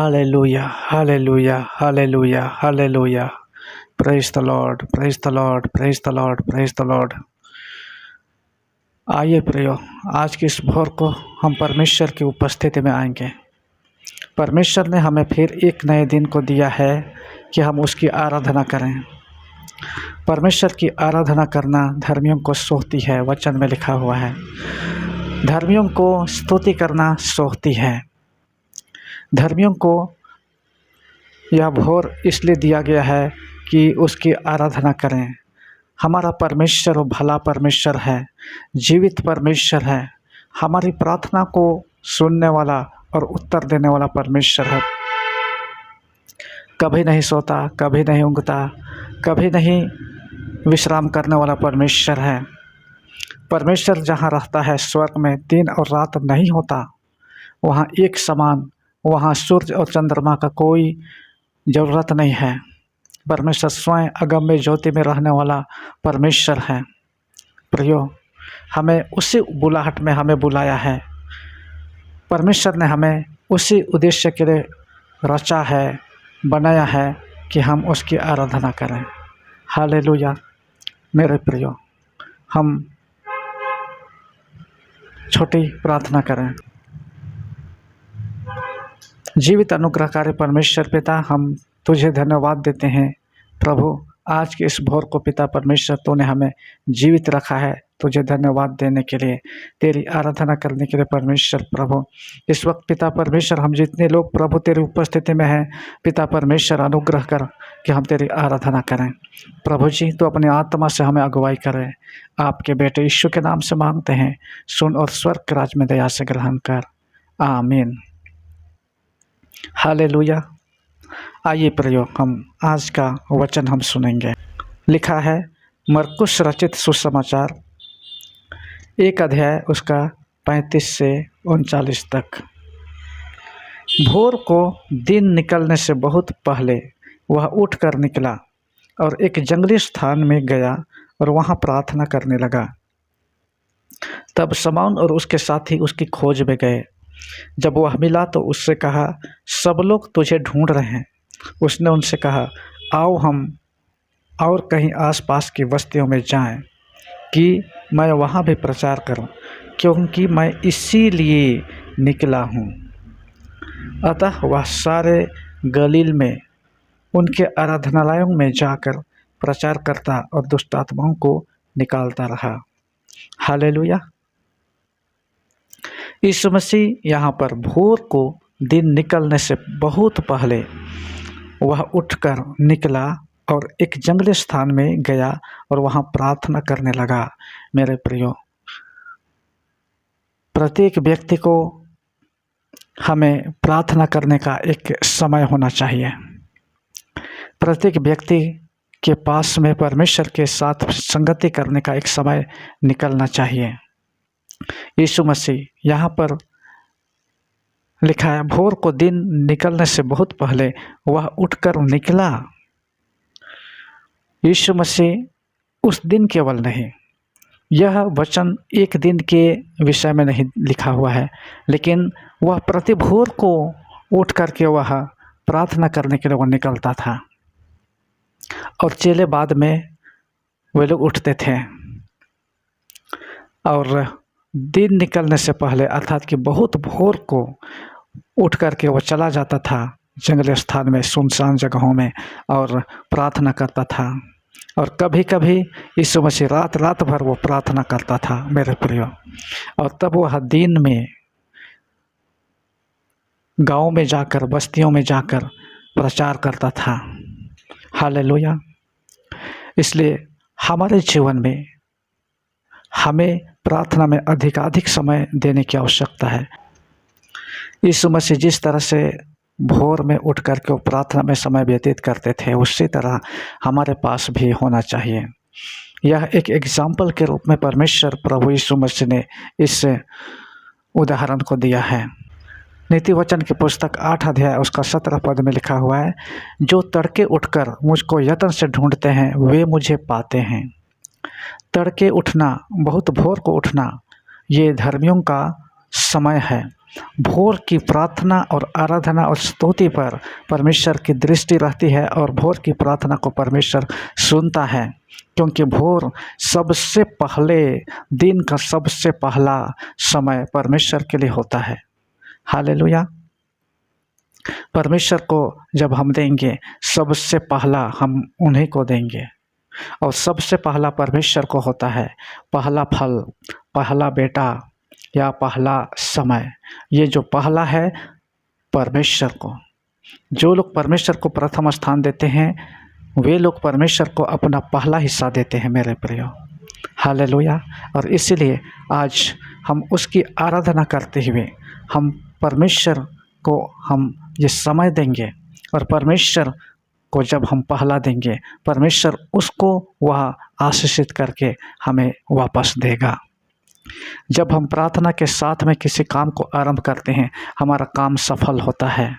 Hallelujah, hallelujah, hallelujah, hallelujah. Praise the Lord, praise the Lord, praise the Lord, praise the Lord. आइए प्रियो, आज की इस भोर को हम परमेश्वर की उपस्थिति में आएंगे। परमेश्वर ने हमें फिर एक नए दिन को दिया है कि हम उसकी आराधना करें। परमेश्वर की आराधना करना धर्मियों को सोहती है, वचन में लिखा हुआ है। धर्मियों को स्तुति करना सोहती है। धर्मियों को यह भोर इसलिए दिया गया है कि उसकी आराधना करें। हमारा परमेश्वर वो भला परमेश्वर है, जीवित परमेश्वर है, हमारी प्रार्थना को सुनने वाला और उत्तर देने वाला परमेश्वर है। कभी नहीं सोता, कभी नहीं ऊँघता, कभी नहीं विश्राम करने वाला परमेश्वर है। परमेश्वर जहाँ रहता है स्वर्ग में दिन और रात नहीं होता, वहाँ एक समान, वहाँ सूर्य और चंद्रमा का कोई ज़रूरत नहीं है। परमेश्वर स्वयं अगम्य ज्योति में रहने वाला परमेश्वर है। प्रियो, हमें उसी बुलाहट में हमें बुलाया है। परमेश्वर ने हमें उसी उद्देश्य के लिए रचा है, बनाया है कि हम उसकी आराधना करें। हालेलुया। मेरे प्रियो, हम छोटी प्रार्थना करें। जीवित अनुग्रहकारी परमेश्वर पिता, हम तुझे धन्यवाद देते हैं प्रभु। आज के इस भोर को पिता परमेश्वर तूने हमें जीवित रखा है, तुझे धन्यवाद देने के लिए, तेरी आराधना करने के लिए परमेश्वर प्रभु। इस वक्त पिता परमेश्वर हम जितने लोग प्रभु तेरी उपस्थिति में हैं, पिता परमेश्वर अनुग्रह कर कि हम तेरी आराधना करें। प्रभु जी, तो अपनी आत्मा से हमें अगुवाई करें। आपके बेटे यीशु के नाम से मांगते हैं, सुन और स्वर्ग के राज में दया से ग्रहण कर। आमीन। हालेलुया। आइए प्रियो, हम आज का वचन हम सुनेंगे। लिखा है मरकुस रचित सुसमाचार 1 अध्याय उसका 35 से 39 तक। भोर को दिन निकलने से बहुत पहले वह उठकर निकला और एक जंगली स्थान में गया और वहाँ प्रार्थना करने लगा। तब शमौन और उसके साथी उसकी खोज में गए। जब वह मिला तो उससे कहा, सब लोग तुझे ढूंढ रहे हैं। उसने उनसे कहा, आओ हम और कहीं आसपास की बस्तियों में जाएं कि मैं वहाँ भी प्रचार करूं, क्योंकि मैं इसीलिए निकला हूँ। अतः वह सारे गलील में उनके आराधनालयों में जाकर प्रचार करता और दुष्ट आत्माओं को निकालता रहा। हालेलुया। यीशु मसीह यहाँ पर भोर को दिन निकलने से बहुत पहले वह उठकर निकला और एक जंगली स्थान में गया और वहाँ प्रार्थना करने लगा। मेरे प्रियो, प्रत्येक व्यक्ति को हमें प्रार्थना करने का एक समय होना चाहिए। प्रत्येक व्यक्ति के पास में परमेश्वर के साथ संगति करने का एक समय निकलना चाहिए। यीशु मसीह यहाँ पर लिखा है, भोर को दिन निकलने से बहुत पहले वह उठकर निकला। यीशु मसीह उस दिन केवल नहीं, यह वचन एक दिन के विषय में नहीं लिखा हुआ है, लेकिन वह प्रति भोर को उठ करके वह प्रार्थना करने के लिए वह निकलता था और चेले बाद में वे लोग उठते थे। और दिन निकलने से पहले अर्थात कि बहुत भोर को उठ करके वह चला जाता था जंगली स्थान में, सुनसान जगहों में, और प्रार्थना करता था। और कभी कभी यीशु मसीह रात भर वो प्रार्थना करता था मेरे प्रियो। और तब वह दिन में गाँव में जाकर, बस्तियों में जाकर प्रचार करता था। हालेलुया। इसलिए हमारे जीवन में हमें प्रार्थना में अधिकाधिक समय देने की आवश्यकता है। यीशु मसीह जिस तरह से भोर में उठ कर के प्रार्थना में समय व्यतीत करते थे, उसी तरह हमारे पास भी होना चाहिए। यह एक एग्जाम्पल के रूप में परमेश्वर प्रभु यीशु मसीह ने इस उदाहरण को दिया है। नीति वचन की पुस्तक 8 अध्याय उसका 17 पद में लिखा हुआ है, जो तड़के उठकर मुझको यत्न से ढूंढते हैं वे मुझे पाते हैं। तड़के उठना, बहुत भोर को उठना, ये धर्मियों का समय है। भोर की प्रार्थना और आराधना और स्तुति पर परमेश्वर की दृष्टि रहती है और भोर की प्रार्थना को परमेश्वर सुनता है, क्योंकि भोर सबसे पहले दिन का सबसे पहला समय परमेश्वर के लिए होता है। हालेलुया। परमेश्वर को जब हम देंगे, सबसे पहला हम उन्हीं को देंगे, और सबसे पहला परमेश्वर को होता है। पहला फल, पहला बेटा या पहला समय, ये जो पहला है परमेश्वर को। जो लोग परमेश्वर को प्रथम स्थान देते हैं वे लोग परमेश्वर को अपना पहला हिस्सा देते हैं मेरे प्रियो। हालेलुया। और इसीलिए आज हम उसकी आराधना करते हुए हम परमेश्वर को हम ये समय देंगे, और परमेश्वर को जब हम पहला देंगे, परमेश्वर उसको वह आशीषित करके हमें वापस देगा। जब हम प्रार्थना के साथ में किसी काम को आरंभ करते हैं, हमारा काम सफल होता है,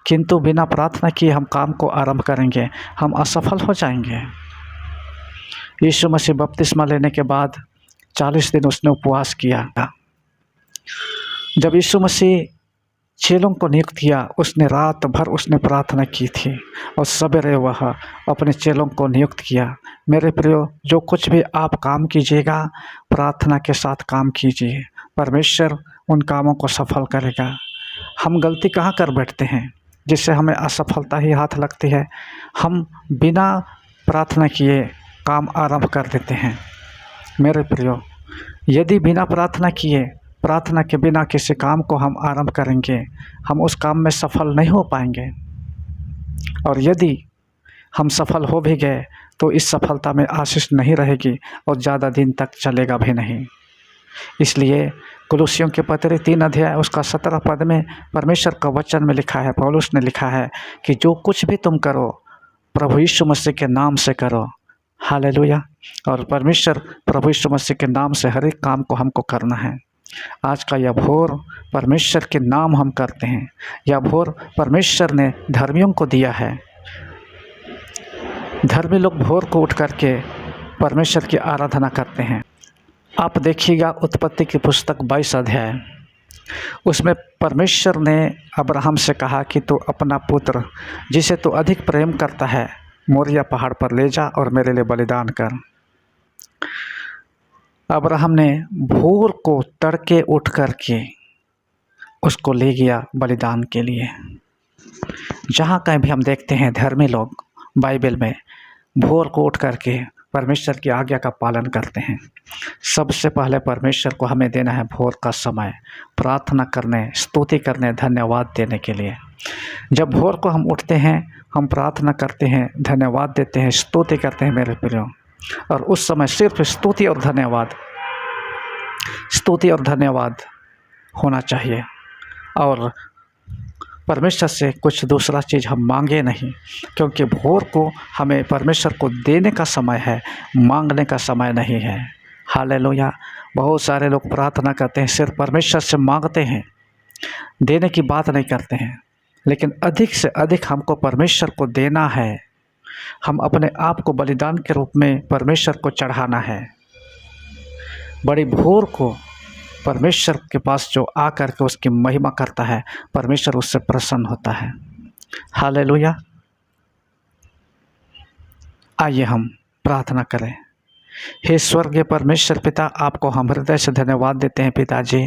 किंतु बिना प्रार्थना किए हम काम को आरंभ करेंगे, हम असफल हो जाएंगे। यीशु मसीह बपतिस्मा लेने के बाद 40 दिन उसने उपवास किया। जब यीशु मसीह चेलों को नियुक्त किया, उसने रात भर उसने प्रार्थना की थी और सवेरे वह अपने चेलों को नियुक्त किया। मेरे प्रियो, जो कुछ भी आप काम कीजिएगा, प्रार्थना के साथ काम कीजिए, परमेश्वर उन कामों को सफल करेगा। हम गलती कहाँ कर बैठते हैं जिससे हमें असफलता ही हाथ लगती है? हम बिना प्रार्थना किए काम आरंभ कर देते हैं। मेरे प्रियो, यदि बिना प्रार्थना किए, प्रार्थना के बिना किसी काम को हम आरंभ करेंगे, हम उस काम में सफल नहीं हो पाएंगे। और यदि हम सफल हो भी गए तो इस सफलता में आशीष नहीं रहेगी और ज़्यादा दिन तक चलेगा भी नहीं। इसलिए कुलुसियों के पत्र 3 अध्याय उसका 17 पद में परमेश्वर का वचन में लिखा है, पौलुस ने लिखा है कि जो कुछ भी तुम करो प्रभु यीशु मसीह के नाम से करो। हालेलुया। और परमेश्वर प्रभु यीशु मसीह के नाम से हर एक काम को हमको करना है। आज का यह भोर परमेश्वर के नाम हम करते हैं। यह भोर परमेश्वर ने धर्मियों को दिया है। धर्मी लोग भोर को उठ करके परमेश्वर की आराधना करते हैं। आप देखिएगा उत्पत्ति की पुस्तक 22 अध्याय, उसमें परमेश्वर ने अब्राहम से कहा कि तू अपना पुत्र जिसे तू अधिक प्रेम करता है मोरिया पहाड़ पर ले जा और मेरे लिए बलिदान कर। अब्राहम ने भोर को तड़के उठ करके उसको ले गया बलिदान के लिए। जहाँ कहीं भी हम देखते हैं धर्मी लोग बाइबल में भोर को उठ करके परमेश्वर की आज्ञा का पालन करते हैं। सबसे पहले परमेश्वर को हमें देना है भोर का समय, प्रार्थना करने, स्तुति करने, धन्यवाद देने के लिए। जब भोर को हम उठते हैं, हम प्रार्थना करते हैं, धन्यवाद देते हैं, स्तुति करते हैं मेरे प्रियो। और उस समय सिर्फ स्तुति और धन्यवाद होना चाहिए, और परमेश्वर से कुछ दूसरा चीज़ हम मांगे नहीं, क्योंकि भोर को हमें परमेश्वर को देने का समय है, मांगने का समय नहीं है। हालेलुया। बहुत सारे लोग प्रार्थना करते हैं, सिर्फ परमेश्वर से मांगते हैं, देने की बात नहीं करते हैं। लेकिन अधिक से अधिक हमको परमेश्वर को देना है। हम अपने आप को बलिदान के रूप में परमेश्वर को चढ़ाना है। बड़ी भोर को परमेश्वर के पास जो आकर के उसकी महिमा करता है, परमेश्वर उससे प्रसन्न होता है। हालेलुया। आइए हम प्रार्थना करें। हे स्वर्गीय परमेश्वर पिता, आपको हम हृदय से धन्यवाद देते हैं पिताजी।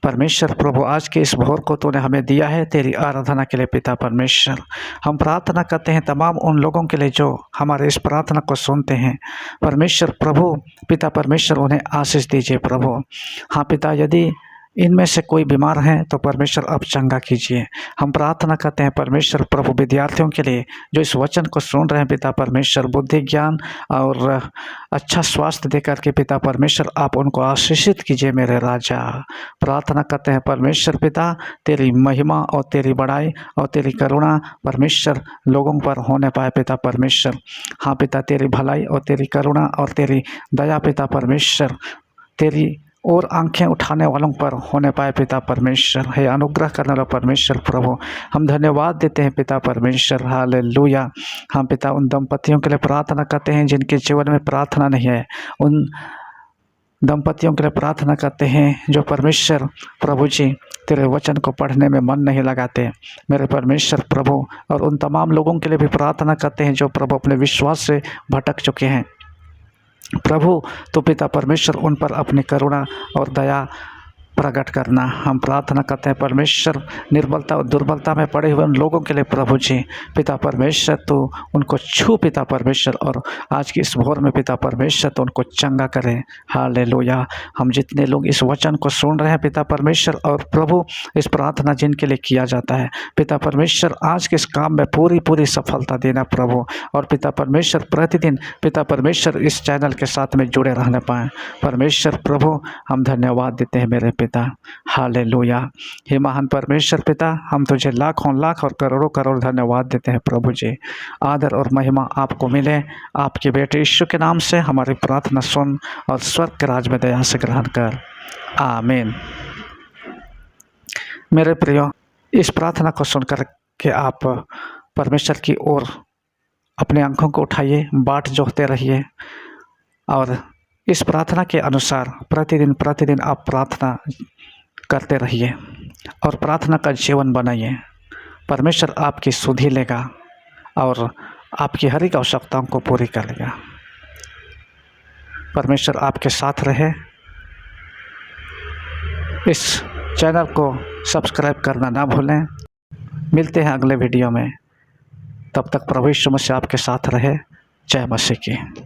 परमेश्वर प्रभु, आज के इस भोर को तूने हमें दिया है तेरी आराधना के लिए पिता परमेश्वर। हम प्रार्थना करते हैं तमाम उन लोगों के लिए जो हमारे इस प्रार्थना को सुनते हैं। परमेश्वर प्रभु पिता परमेश्वर, उन्हें आशीष दीजिए प्रभु। हाँ पिता, यदि इनमें से कोई बीमार हैं तो परमेश्वर अब चंगा कीजिए। हम प्रार्थना करते हैं परमेश्वर प्रभु विद्यार्थियों के लिए जो इस वचन को सुन रहे हैं पिता परमेश्वर, बुद्धि ज्ञान और अच्छा स्वास्थ्य देकर के पिता परमेश्वर आप उनको आशीषित कीजिए मेरे राजा। प्रार्थना करते हैं परमेश्वर पिता, तेरी महिमा और तेरी बड़ाई और तेरी करुणा परमेश्वर लोगों पर होने पाए पिता परमेश्वर। हाँ पिता, तेरी भलाई और तेरी करुणा और तेरी दया पिता परमेश्वर तेरी और आंखें उठाने वालों पर होने पाए पिता परमेश्वर। है अनुग्रह करने वाला परमेश्वर प्रभु, हम धन्यवाद देते हैं पिता परमेश्वर। हालेलुया। हम पिता उन दंपतियों के लिए प्रार्थना करते हैं जिनके जीवन में प्रार्थना नहीं है, उन दंपतियों के लिए प्रार्थना करते हैं जो परमेश्वर प्रभु जी तेरे वचन को पढ़ने में मन नहीं लगाते, मेरे परमेश्वर प्रभु। और उन तमाम लोगों के लिए भी प्रार्थना करते हैं जो प्रभु अपने विश्वास से भटक चुके हैं। प्रभु तो पिता परमेश्वर उन पर अपनी करुणा और दया प्रकट करना। हम प्रार्थना करते हैं परमेश्वर, निर्बलता और दुर्बलता में पड़े हुए उन लोगों के लिए प्रभु जी पिता परमेश्वर तो उनको छू पिता परमेश्वर, और आज की इस भोर में पिता परमेश्वर तो उनको चंगा करें। हालेलुया। हम जितने लोग इस वचन को सुन रहे हैं पिता परमेश्वर, और प्रभु इस प्रार्थना जिनके लिए किया जाता है पिता परमेश्वर, आज के इस काम में पूरी पूरी सफलता देना प्रभु। और पिता परमेश्वर प्रतिदिन पिता परमेश्वर इस चैनल के साथ में जुड़े रहने पाएँ परमेश्वर प्रभु। हम धन्यवाद देते हैं मेरे पिता। हालेलुया। हे महान परमेश्वर पिता, हम तुझे लाखों लाख और करोड़ों करोड़ धन्यवाद देते हैं प्रभु जी। आदर और महिमा आपको मिले। आपके बेटे यीशु के नाम से हमारी प्रार्थना सुन और स्वर्ग के राज में दया से ग्रहण कर। आमीन। मेरे प्रियो, इस प्रार्थना को सुनकर के आप परमेश्वर की ओर अपने आंखों को उठाइए, बाट जोहते रहिए और इस प्रार्थना के अनुसार प्रतिदिन आप प्रार्थना करते रहिए और प्रार्थना का जीवन बनाइए। परमेश्वर आपकी सुधि लेगा और आपकी हर एक आवश्यकताओं को पूरी करेगा। परमेश्वर आपके साथ रहे। इस चैनल को सब्सक्राइब करना ना भूलें। मिलते हैं अगले वीडियो में। तब तक प्रभु यीशु मसीह आपके साथ रहे। जय मसीह की।